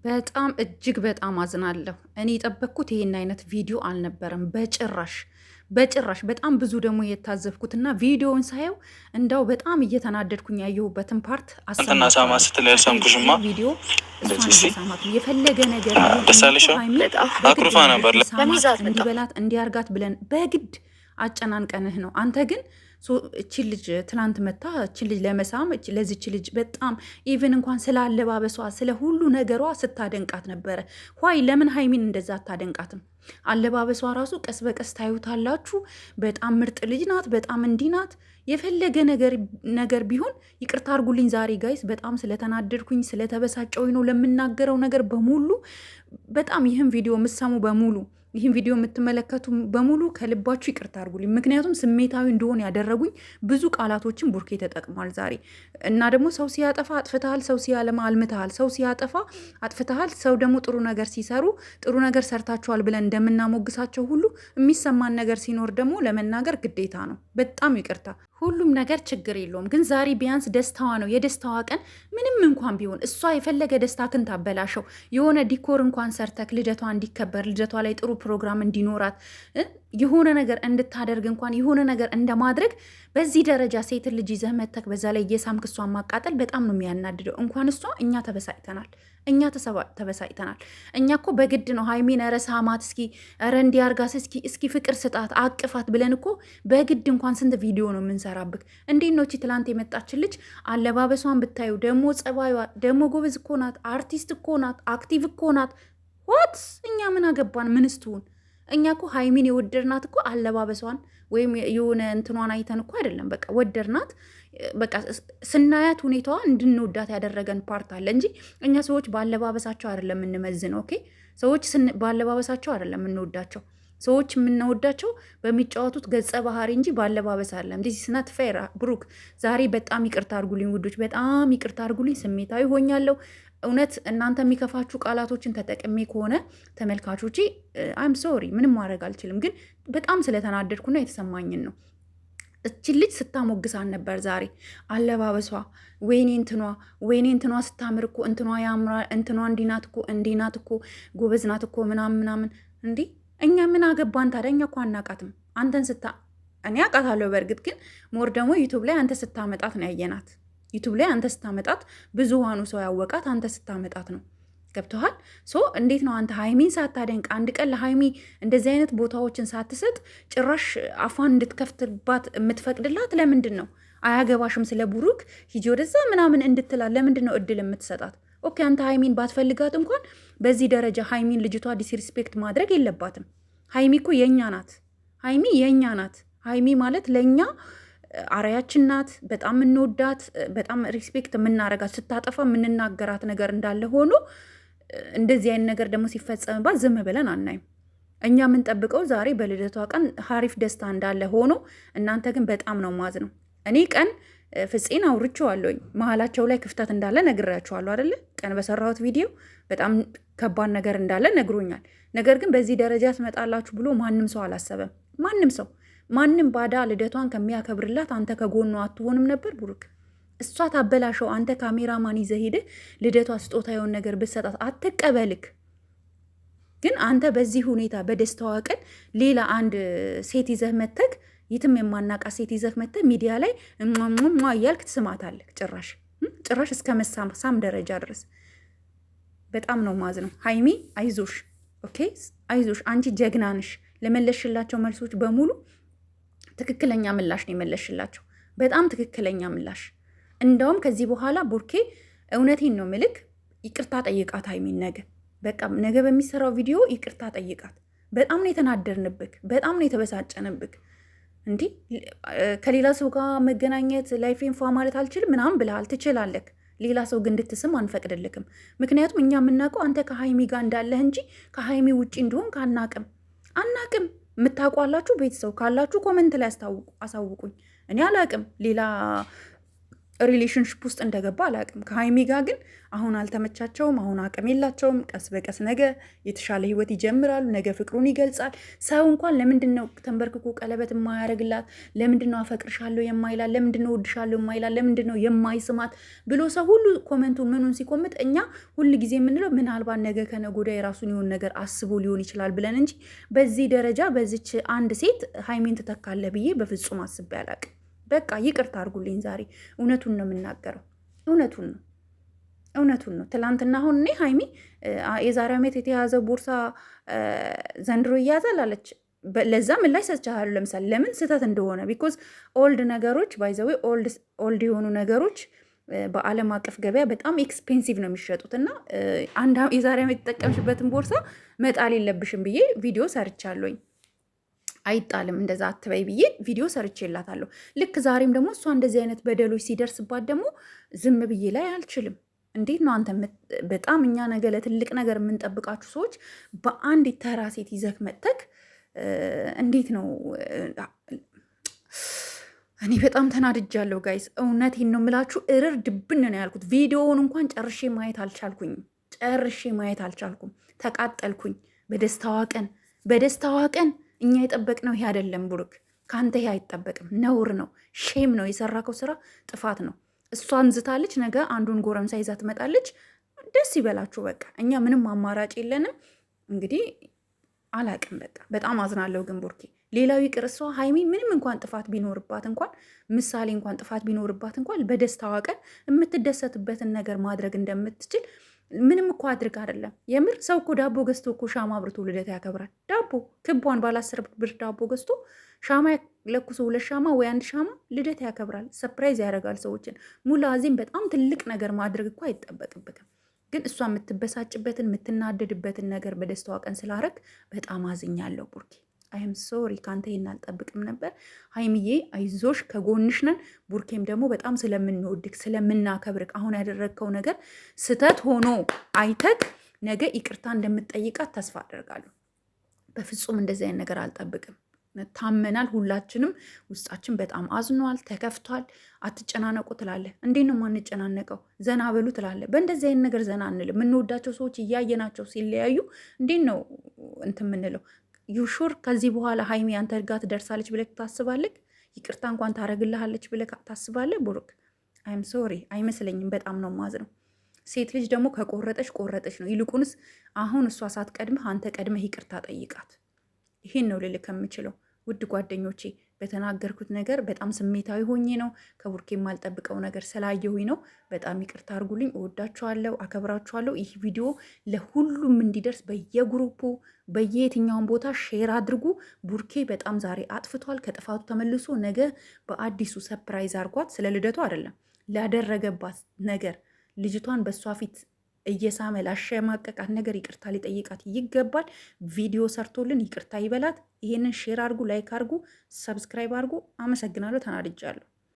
በጣም እጅግ በጣም አዝናለሁ። እኔ የጠበቅኩት ይሄን አይነት ቪዲዮ አልነበረም በጭራሽ በጭራሽ። በጣም ብዙ ደግሞ የታዘብኩትና ቪዲዮውን ሳየው እንዳው በጣም እየተናደድኩኝ ያየሁበትን ፓርት አንተና ሳማ ስትል ያልሰምኩሽማ ቪዲዮ ሳማት የፈለገ ነገር ደሳለሽ አኩርፋ ነበር እንዲበላት እንዲያርጋት ብለን በግድ አጨናንቀንህ ነው። አንተ ግን እቺ ልጅ ትናንት መታ እቺ ልጅ ለመሳም ለዚች ልጅ በጣም ኢቭን እንኳን ስለ አለባበሷ ስለ ሁሉ ነገሯ ስታደንቃት ነበረ። ኋይ ለምን ሀይሚን እንደዛ አታደንቃትም? አለባበሷ ራሱ ቀስ በቀስ ታዩታላችሁ። በጣም ምርጥ ልጅ ናት። በጣም እንዲህ ናት። የፈለገ ነገር ቢሆን ይቅርታ አድርጉልኝ። ዛሬ ጋይስ በጣም ስለተናደድኩኝ ስለተበሳጨሁኝ ነው ለምናገረው ነገር በሙሉ። በጣም ይህን ቪዲዮ የምትሰሙ በሙሉ ይህን ቪዲዮ የምትመለከቱ በሙሉ ከልባችሁ ይቅርታ አድርጉልኝ። ምክንያቱም ስሜታዊ እንደሆን ያደረጉኝ ብዙ ቃላቶችን ቡርኬ ተጠቅሟል ዛሬ እና ደግሞ ሰው ሲያጠፋ አጥፍተሃል፣ ሰው ሲያለማ አልምተሃል፣ ሰው ሲያጠፋ አጥፍተሃል፣ ሰው ደግሞ ጥሩ ነገር ሲሰሩ ጥሩ ነገር ሰርታችኋል ብለን እንደምናሞግሳቸው ሁሉ የሚሰማን ነገር ሲኖር ደግሞ ለመናገር ግዴታ ነው። በጣም ይቅርታ። ሁሉም ነገር ችግር የለውም፣ ግን ዛሬ ቢያንስ ደስታዋ ነው። የደስታዋ ቀን ምንም እንኳን ቢሆን እሷ የፈለገ ደስታክን ታበላሸው የሆነ ዲኮር እንኳን ሰርተክ ልደቷ እንዲከበር ልደቷ ላይ ጥሩ ፕሮግራም እንዲኖራት የሆነ ነገር እንድታደርግ እንኳን የሆነ ነገር እንደማድረግ በዚህ ደረጃ ሴትን ልጅ ይዘህ መተክ በዛ ላይ እየሳምክ እሷን ማቃጠል በጣም ነው የሚያናድደው። እንኳን እሷ እኛ ተበሳጭተናል። እኛ እኮ በግድ ነው ሀይሚን ኧረ ሳማት እስኪ ኧረ እንዲያርጋስ እስኪ ፍቅር ስጣት አቅፋት ብለን እኮ በግድ እንኳን ስንት ቪዲዮ ነው የምንሰራብክ። እንዴት ነው እቺ ትላንት የመጣችን ልጅ አለባበሷን ብታዩ ደግሞ ጸባዩዋ ደግሞ ጎበዝ እኮ ናት፣ አርቲስት እኮ ናት፣ አክቲቭ እኮ ናት። ዋት እኛ ምን አገባን? ምንስትውን እኛ እኮ ሀይሚን የወደድናት እኮ አለባበሷን ወይም የሆነ እንትኗን አይተን እኮ አይደለም። በቃ ወደድናት። በቃ ስናያት ሁኔታዋ እንድንወዳት ያደረገን ፓርት አለ እንጂ እኛ ሰዎች በአለባበሳቸው አይደለም የምንመዝነው። ኦኬ፣ ሰዎች በአለባበሳቸው አይደለም የምንወዳቸው። ሰዎች የምንወዳቸው በሚጫወቱት ገጸ ባህሪ እንጂ ባለባበስ አለም። ዲስ ስናት ፌር። ብሩክ ዛሬ በጣም ይቅርታ አድርጉልኝ ውዶች፣ በጣም ይቅርታ አድርጉልኝ። ስሜታዊ ሆኛለሁ። እውነት እናንተ የሚከፋችሁ ቃላቶችን ተጠቅሜ ከሆነ ተመልካቾቼ አይም ሶሪ፣ ምንም ማድረግ አልችልም። ግን በጣም ስለተናደድኩና የተሰማኝን ነው። እችን ልጅ ስታሞግሳን ነበር ዛሬ። አለባበሷ ወይኔ እንትኗ ስታምር እኮ እንትኗ ያምራ፣ እንትኗ እንዲናት እኮ ጎበዝ ናት እኮ ምናምን። እንዲህ እኛ ምን አገባን ታዲያ? እኛ እኮ አናቃትም። አንተን እኔ አውቃታለሁ በእርግጥ፣ ግን ሞር ደግሞ ዩቱብ ላይ አንተ ስታመጣት ነው ያየናት። ዩቱብ ላይ አንተ ስታመጣት ብዙሃኑ ሰው ያወቃት አንተ ስታመጣት ነው። ገብተሃል? እንዴት ነው አንተ ሀይሚን ሳታደንቅ አንድ ቀን ለሀይሚ እንደዚህ አይነት ቦታዎችን ሳትሰጥ ጭራሽ አፏን እንድትከፍትባት የምትፈቅድላት ለምንድን ነው? አያገባሽም ስለ ቡሩክ ሂጂ ወደዛ ምናምን እንድትላት ለምንድን ነው እድል የምትሰጣት? ኦኬ፣ አንተ ሀይሚን ባትፈልጋት እንኳን በዚህ ደረጃ ሀይሚን ልጅቷ ዲስሪስፔክት ማድረግ የለባትም። ሀይሚ እኮ የእኛ ናት። ሀይሚ የእኛ ናት። ሀይሚ ማለት ለእኛ አርያችን ናት። በጣም የምንወዳት፣ በጣም ሪስፔክት የምናረጋት፣ ስታጠፋ የምንናገራት ነገር እንዳለ ሆኖ እንደዚህ አይነት ነገር ደግሞ ሲፈጸምባት ዝም ብለን አናይም። እኛ የምንጠብቀው ዛሬ በልደቷ ቀን ሀሪፍ ደስታ እንዳለ ሆኖ እናንተ ግን በጣም ነው ማዝ ነው። እኔ ቀን ፍፄን አውርቼዋለሁኝ፣ መሀላቸው ላይ ክፍተት እንዳለ ነግሬያቸዋለሁ አይደለ? ቀን በሰራሁት ቪዲዮ በጣም ከባድ ነገር እንዳለ ነግሮኛል። ነገር ግን በዚህ ደረጃ ትመጣላችሁ ብሎ ማንም ሰው አላሰበም። ማንም ባዳ ልደቷን ከሚያከብርላት አንተ ከጎኗ አትሆንም ነበር ብሩክ? እሷ ታበላሸው። አንተ ካሜራማን ይዘህ ሄደህ ልደቷ ስጦታ የሆነ ነገር ብትሰጣት አትቀበልክ። ግን አንተ በዚህ ሁኔታ በደስታዋ ቀን ሌላ አንድ ሴት ይዘህ መተክ፣ የትም የማናቃት ሴት ይዘህ መተህ ሚዲያ ላይ ሟ እያልክ ትስማታለህ። ጭራሽ እስከ መሳም ደረጃ ድረስ። በጣም ነው ማዝ ነው። ሀይሚ አይዞሽ፣ ኦኬ አይዞሽ፣ አንቺ ጀግና ነሽ። ለመለሽላቸው መልሶች በሙሉ ትክክለኛ ምላሽ ነው የመለሽላቸው። በጣም ትክክለኛ ምላሽ። እንደውም ከዚህ በኋላ ቡርኬ እውነቴን ነው ምልክ ይቅርታ ጠይቃት ሀይሚን። ነገ በሚሰራው ቪዲዮ ይቅርታ ጠይቃት። በጣም ነው የተናደርንብክ፣ በጣም ነው የተበሳጨንብክ። እንዲህ ከሌላ ሰው ጋር መገናኘት ላይፌን ፏ ማለት አልችልም ምናምን ብለሃል። ትችላለክ። ሌላ ሰው ግን እንድትስም አንፈቅድልክም። ምክንያቱም እኛ የምናውቀው አንተ ከሀይሚ ጋር እንዳለህ እንጂ ከሀይሚ ውጭ እንደሆን አናቅም። የምታውቋላችሁ ቤተሰብ ካላችሁ ኮመንት ላይ አሳውቁኝ። እኔ አላቅም። ሌላ ሪሌሽንሽፕ ውስጥ እንደገባ አላውቅም። ከሀይሚ ጋር ግን አሁን አልተመቻቸውም። አሁን አቅም የላቸውም። ቀስ በቀስ ነገ የተሻለ ህይወት ይጀምራሉ። ነገ ፍቅሩን ይገልጻል። ሰው እንኳን ለምንድን ነው ተንበርክኮ ቀለበት የማያደርግላት? ለምንድን ነው አፈቅርሻለሁ የማይላት? ለምንድን ነው እወድሻለሁ የማይላት? ለምንድን ነው የማይስማት ብሎ ሰው ሁሉ ኮመንቱን ምኑን ሲኮምት፣ እኛ ሁል ጊዜ የምንለው ምናልባት ነገ ከነገ ወዲያ የራሱን የሆነ ነገር አስቦ ሊሆን ይችላል ብለን እንጂ በዚህ ደረጃ በዚች አንድ ሴት ሀይሚን ትተካለ ብዬ በፍጹም አስቤ አላውቅም። በቃ ይቅርታ አድርጉልኝ። ዛሬ እውነቱን ነው የምናገረው። እውነቱን ነው። ትላንትና አሁን እኔ ሀይሚ የዛሬ ዓመት የተያዘ ቦርሳ ዘንድሮ እያዛል አለች። ለዛ ምላሽ ሰጥቻለሁ። ለምሳሌ ለምን ስህተት እንደሆነ ቢኮዝ ኦልድ ነገሮች ባይዘዌ ኦልድ የሆኑ ነገሮች በዓለም አቀፍ ገበያ በጣም ኤክስፔንሲቭ ነው የሚሸጡት እና የዛሬ ዓመት የተጠቀምሽበትን ቦርሳ መጣል የለብሽም ብዬ ቪዲዮ ሰርቻለሁኝ። አይጣልም እንደዛ አትበይ ብዬ ቪዲዮ ሰርቼላታለሁ። ልክ ዛሬም ደግሞ እሷ እንደዚህ አይነት በደሎች ሲደርስባት ደግሞ ዝም ብዬ ላይ አልችልም። እንዴት ነው አንተ በጣም እኛ ነገ ለትልቅ ነገር የምንጠብቃችሁ ሰዎች በአንድ ተራ ሴት ይዘህ መጥተክ እንዴት ነው? እኔ በጣም ተናድጃለሁ ጋይስ። እውነቴን ነው የምላችሁ። እርር ድብን ነው ያልኩት። ቪዲዮውን እንኳን ጨርሼ ማየት አልቻልኩም። ተቃጠልኩኝ። በደስታዋ ቀን እኛ የጠበቅነው ይሄ አይደለም። ብሩክ ከአንተ ይሄ አይጠበቅም። ነውር ነው፣ ሼም ነው። የሰራከው ስራ ጥፋት ነው። እሷን ዝታለች፣ ነገ አንዱን ጎረምሳ ይዛ ትመጣለች። ደስ ይበላችሁ። በቃ እኛ ምንም አማራጭ የለንም። እንግዲህ አላቅም። በቃ በጣም አዝናለሁ። ግን ቡርኬ ሌላው ይቅር፣ እሷ ሀይሚ ምንም እንኳን ጥፋት ቢኖርባት እንኳን ምሳሌ እንኳን ጥፋት ቢኖርባት እንኳን በደስታዋ ቀን የምትደሰትበትን ነገር ማድረግ እንደምትችል ምንም እኮ አድርግ አይደለም። የምር ሰው እኮ ዳቦ ገዝቶ እኮ ሻማ አብርቶ ልደት ያከብራል። ዳቦ ክቧን ባለ 10 ብር ዳቦ ገዝቶ ሻማ ለኩሶ 2 ሻማ ወይ 1 ሻማ ልደት ያከብራል። ሰፕራይዝ ያደርጋል ሰዎችን። ሙላዚም በጣም ትልቅ ነገር ማድረግ እኮ አይጠበቅበትም። ግን እሷ የምትበሳጭበትን የምትናደድበትን ነገር በደስታዋ ቀን ስላረግ በጣም አዝኛለሁ ቡርኬ። አይም ሶሪ ከአንተ ይህን አልጠብቅም ነበር። ሀይሚዬ አይዞሽ፣ ከጎንሽ ነን። ቡርኬም ደግሞ በጣም ስለምንወድቅ ስለምናከብርቅ አሁን ያደረግከው ነገር ስተት ሆኖ አይተክ ነገ ይቅርታ እንደምትጠይቃት ተስፋ አደርጋለሁ። በፍጹም እንደዚህ አይነት ነገር አልጠብቅም። ታመናል። ሁላችንም ውስጣችን በጣም አዝኗል፣ ተከፍቷል። አትጨናነቁ ትላለህ። እንዴት ነው ማንጨናነቀው? ዘና በሉ ትላለህ። በእንደዚህ አይነት ነገር ዘና አንልም። የምንወዳቸው ሰዎች እያየናቸው ሲለያዩ እንዴት ነው እንትን የምንለው? ዩሹር ከዚህ በኋላ ሀይሚ አንተ ጋር ትደርሳለች ብለህ ታስባለህ? ይቅርታ እንኳን ታረግልሃለች ብለህ ታስባለህ? ብሩክ አይም ሶሪ አይመስለኝም። በጣም ነው ማዝነው። ሴት ልጅ ደግሞ ከቆረጠች ነው። ይልቁንስ አሁን እሷ ሳትቀድምህ አንተ ቀድመህ ይቅርታ ጠይቃት። ይሄን ነው ልልህ ከምችለው። ውድ ጓደኞቼ በተናገርኩት ነገር በጣም ስሜታዊ ሆኜ ነው። ከቡርኬ የማልጠብቀው ነገር ስላየሁኝ ነው። በጣም ይቅርታ አድርጉልኝ። እወዳችኋለሁ፣ አከብራችኋለሁ። ይህ ቪዲዮ ለሁሉም እንዲደርስ በየግሩፑ በየትኛውን ቦታ ሼር አድርጉ። ቡርኬ በጣም ዛሬ አጥፍቷል። ከጥፋቱ ተመልሶ ነገ በአዲሱ ሰፕራይዝ አድርጓት። ስለ ልደቱ አይደለም ላደረገባት ነገር ልጅቷን በእሷ ፊት እየሳመ ላሸማቀቃት ነገር ይቅርታ ሊጠይቃት ይገባል። ቪዲዮ ሰርቶልን ይቅርታ ይበላት። ይሄንን ሼር አድርጉ፣ ላይክ አድርጉ፣ ሰብስክራይብ አድርጉ። አመሰግናለሁ። ተናድጃለሁ።